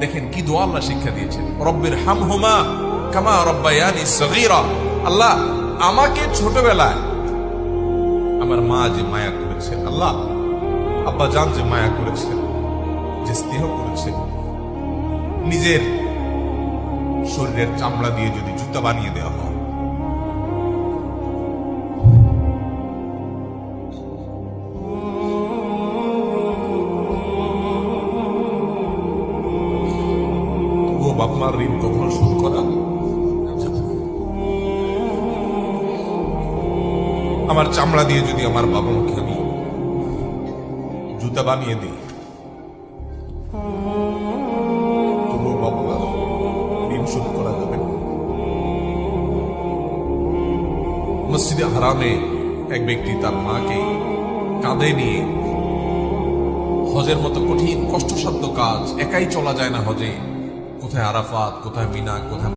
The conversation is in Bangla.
দেখেন কি দোয়া আল্লাহ শিক্ষা দিয়েছেন, রব্বির হামহুমা কামা রব্বায়ানি সগীরা। আল্লাহ আমাকে ছোটবেলায় আমার মা যে মায়া করেছেন, আল্লাহ আব্বা জান যে মায়া করেছেন, যে স্নেহ করেছেন, নিজের শরীরের চামড়া দিয়ে যদি জুতা বানিয়ে দেওয়া হয়, ও বাপমার ঋণ কখনো শোধ করা যাবে না। আমার চামড়া দিয়ে যদি আমার বাবা মাকে আমি জুতা বানিয়ে দিই, তবুও বাবা ঋণ শোধ করা যাবে না। মসজিদে হারামে এক ব্যক্তি তার মাকে কাঁধে নিয়ে, হজের মতো কঠিন কষ্টসাধ্য কাজ, একাই চলা যায় না হজে, কোথায় আরাফাত, কোথায় মিনা, কোথায়